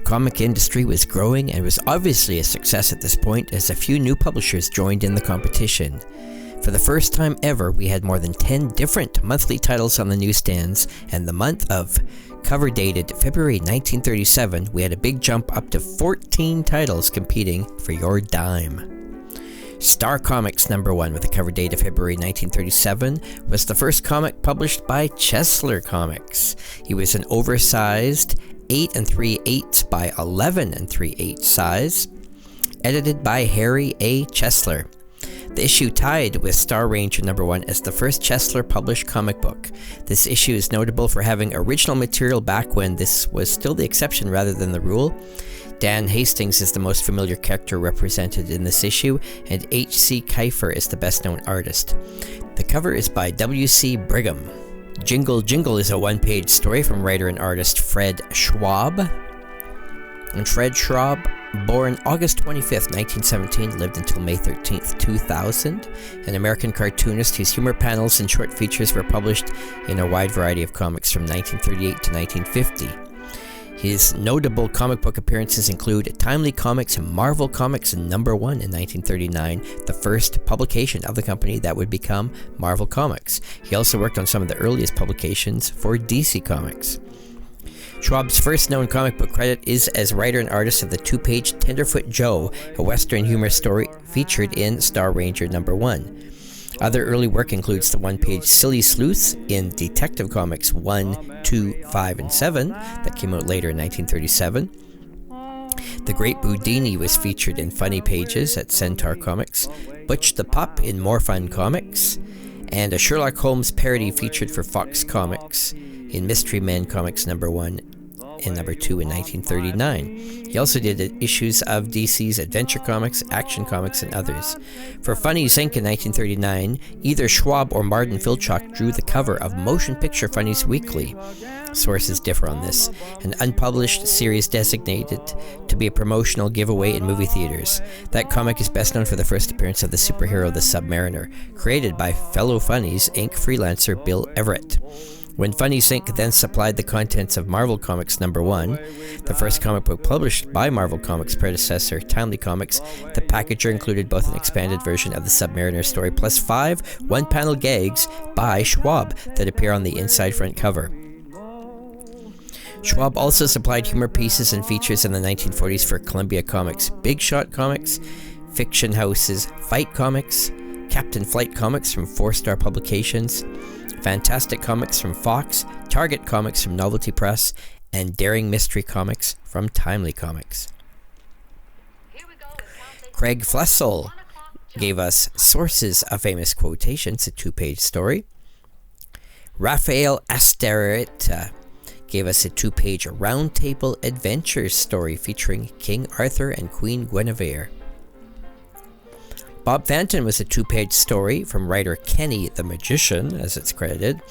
comic industry was growing and was obviously a success at this point as a few new publishers joined in the competition. For the first time ever, we had more than 10 different monthly titles on the newsstands, and the month of cover dated February 1937, we had a big jump up to 14 titles competing for your dime. Star Comics #1, with a cover date of February 1937, was the first comic published by Chesler Comics. He was an oversized 8 3/8 by 11 3/8 size, edited by Harry A. Chesler. The issue tied with Star Ranger #1 as the first Chesler published comic book. This issue is notable for having original material back when this was still the exception rather than the rule. Dan Hastings is the most familiar character represented in this issue, and H.C. Kiefer is the best-known artist. The cover is by W.C. Brigham. Jingle Jingle is a one-page story from writer and artist Fred Schwab. And Fred Schwab, born August 25th, 1917, lived until May 13th, 2000, an American cartoonist whose humor panels and short features were published in a wide variety of comics from 1938 to 1950. His notable comic book appearances include Timely Comics and Marvel Comics #1 in 1939, the first publication of the company that would become Marvel Comics. He also worked on some of the earliest publications for DC Comics. Schwab's first known comic book credit is as writer and artist of the two-page Tenderfoot Joe, a Western humor story featured in Star Ranger #1. Other early work includes the one-page Silly Sleuths in Detective Comics 1, 2, 5, and 7 that came out later in 1937. The Great Boudini was featured in Funny Pages at Centaur Comics, Butch the Pup in More Fun Comics, and a Sherlock Holmes parody featured for Fox Comics in Mystery Men Comics #1 and #2 in 1939. He also did issues of DC's Adventure Comics, Action Comics, and others. For Funnies Inc. in 1939, either Schwab or Martin Filchok drew the cover of Motion Picture Funnies Weekly. Sources differ on this. An unpublished series designated to be a promotional giveaway in movie theaters. That comic is best known for the first appearance of the superhero the Submariner, created by fellow Funnies Inc. freelancer Bill Everett. When Funnies Inc. then supplied the contents of Marvel Comics #1, the first comic book published by Marvel Comics' predecessor, Timely Comics, the packager included both an expanded version of the Submariner story plus 5 one-panel gags by Schwab that appear on the inside front cover. Schwab also supplied humor pieces and features in the 1940s for Columbia Comics, Big Shot Comics, Fiction House's Fight Comics, Captain Flight Comics from 4-Star Publications, Fantastic Comics from Fox, Target Comics from Novelty Press, and Daring Mystery Comics from Timely Comics. Craig Flessel gave us Sources of Famous Quotations, a 2-page story. Raphael Astarita gave us a 2-page Roundtable Adventures story featuring King Arthur and Queen Guinevere. Bob Fanton was a 2-page story from writer Kenny the Magician, as it's credited,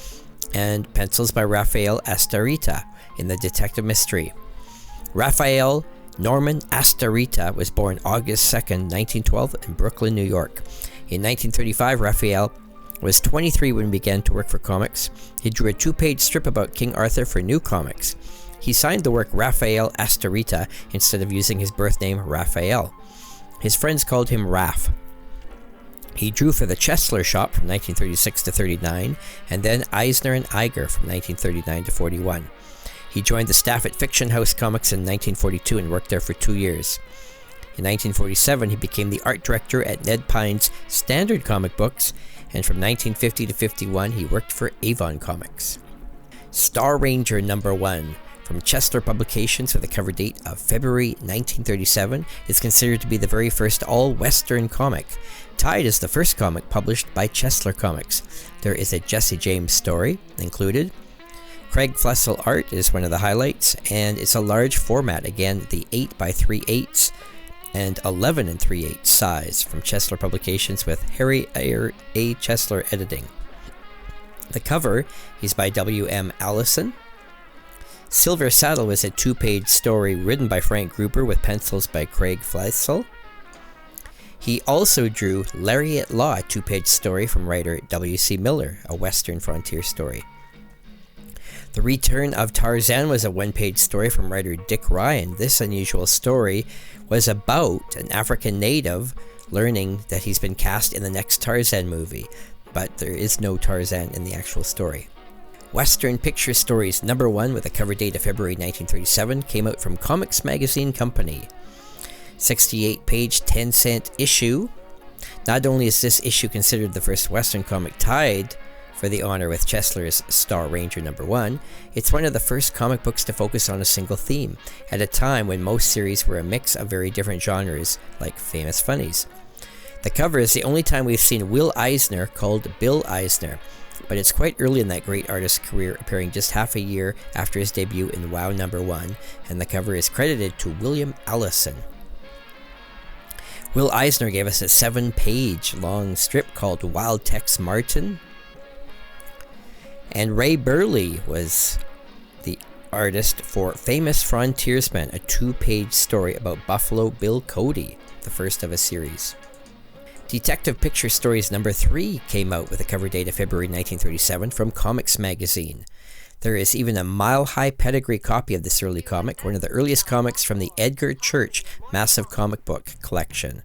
and pencils by Raphael Astarita in the Detective Mystery. Raphael Norman Astarita was born August 2nd, 1912 in Brooklyn, New York. In 1935, Raphael was 23 when he began to work for comics. He drew a 2-page strip about King Arthur for New Comics. He signed the work Raphael Astarita instead of using his birth name Raphael. His friends called him Raph. He drew for the Chesler Shop from 1936 to 39, and then Eisner and Iger from 1939 to 41. He joined the staff at Fiction House Comics in 1942 and worked there for 2 years. In 1947, he became the art director at Ned Pine's Standard Comic Books, and from 1950 to 51, he worked for Avon Comics. Star Ranger #1 from Chesler Publications with a cover date of February 1937 is considered to be the very first all-Western comic. Tied as the first comic published by Chesler Comics. There is a Jesse James story included. Craig Flessel art is one of the highlights, and it's a large format, again the 8 by 3/8 and 11 3/8 size from Chesler Publications with Harry A. Chesler editing. The cover is by W.M. Allison. Silver Saddle was a 2-page story written by Frank Gruber with pencils by Craig Flessel. He also drew Lariat Law, a 2-page story from writer W.C. Miller, a Western frontier story. The Return of Tarzan was a one-page story from writer Dick Ryan. This unusual story was about an African native learning that he's been cast in the next Tarzan movie, but there is no Tarzan in the actual story. Western Picture Stories #1, with a cover date of February 1937, came out from Comics Magazine Company. 68-page 10-cent issue. Not only is this issue considered the first Western comic tied for the honor with Chesler's Star Ranger #1, it's one of the first comic books to focus on a single theme, at a time when most series were a mix of very different genres, like Famous Funnies. The cover is the only time we've seen Will Eisner called Bill Eisner, but it's quite early in that great artist's career, appearing just half a year after his debut in WoW #1, and the cover is credited to William Allison. Will Eisner gave us a 7-page long strip called Wild Tex Martin, and Ray Burley was the artist for Famous Frontiersman, a 2-page story about Buffalo Bill Cody, the first of a series. Detective Picture Stories #3 came out with a cover date of February 1937 from Comics Magazine. There is even a mile-high pedigree copy of this early comic, one of the earliest comics from the Edgar Church Massive Comic Book Collection.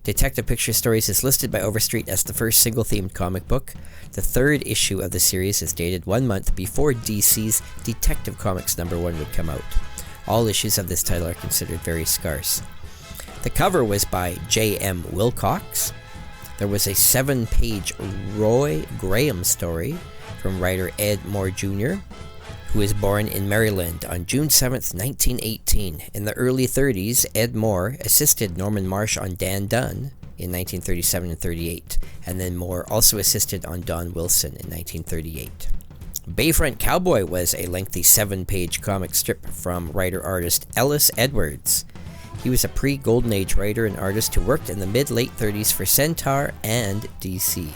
Detective Picture Stories is listed by Overstreet as the first single-themed comic book. The 3rd issue of the series is dated 1 month before DC's Detective Comics #1 would come out. All issues of this title are considered very scarce. The cover was by J.M. Wilcox. There was a 7-page Roy Graham story from writer Ed Moore Jr., who was born in Maryland on June 7, 1918. In the early 30s, Ed Moore assisted Norman Marsh on Dan Dunn in 1937 and 38, and then Moore also assisted on Don Wilson in 1938. Bayfront Cowboy was a lengthy 7-page comic strip from writer-artist Ellis Edwards. He was a pre-Golden Age writer and artist who worked in the mid-late 30s for Centaur and DC.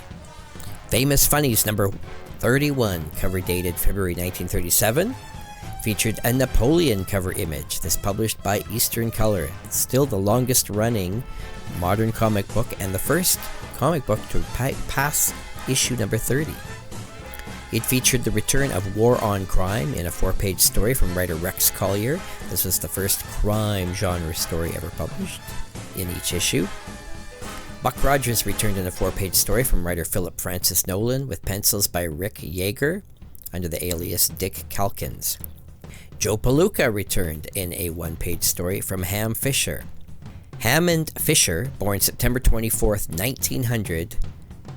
Famous Funnies #31, cover dated February 1937, featured a Napoleon cover image. This published by Eastern Color. It's still the longest running modern comic book and the first comic book to pass issue #30. It featured the return of War on Crime in a 4-page story from writer Rex Collier. This was the first crime genre story ever published in each issue. Buck Rogers returned in a 4-page story from writer Philip Francis Nolan with pencils by Rick Yeager under the alias Dick Calkins. Joe Palooka returned in a 1-page story from Ham Fisher. Hammond Fisher, born September 24th, 1900,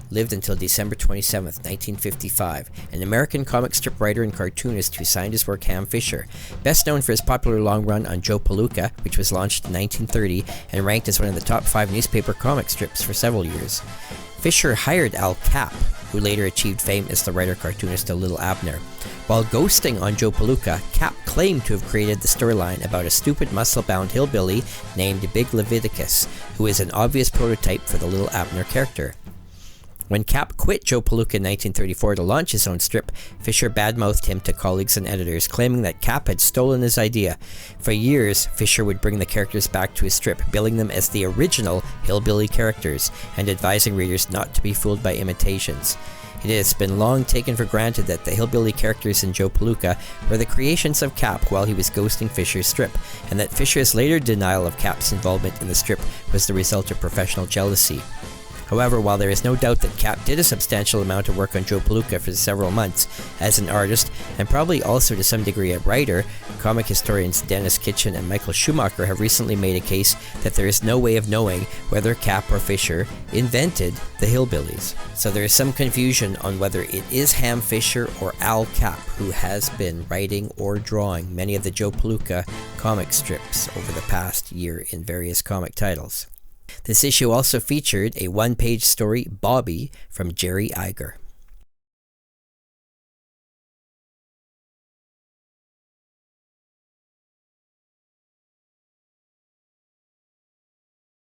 lived until December 27th, 1955, an American comic strip writer and cartoonist who signed his work Ham Fisher, best known for his popular long run on Joe Palooka, which was launched in 1930 and ranked as one of the top 5 newspaper comic strips for several years. Fisher hired Al Capp, who later achieved fame as the writer-cartoonist of Little Abner. While ghosting on Joe Palooka, Capp claimed to have created the storyline about a stupid muscle-bound hillbilly named Big Leviticus, who is an obvious prototype for the Little Abner character. When Capp quit Joe Palooka in 1934 to launch his own strip, Fisher badmouthed him to colleagues and editors, claiming that Capp had stolen his idea. For years, Fisher would bring the characters back to his strip, billing them as the original hillbilly characters, and advising readers not to be fooled by imitations. It has been long taken for granted that the hillbilly characters in Joe Palooka were the creations of Capp while he was ghosting Fisher's strip, and that Fisher's later denial of Capp's involvement in the strip was the result of professional jealousy. However, while there is no doubt that Capp did a substantial amount of work on Joe Palooka for several months as an artist, and probably also to some degree a writer, comic historians Dennis Kitchen and Michael Schumacher have recently made a case that there is no way of knowing whether Capp or Fisher invented the hillbillies. So there is some confusion on whether it is Ham Fisher or Al Capp who has been writing or drawing many of the Joe Palooka comic strips over the past year in various comic titles. This issue also featured a 1-page story, Bobby, from Jerry Iger.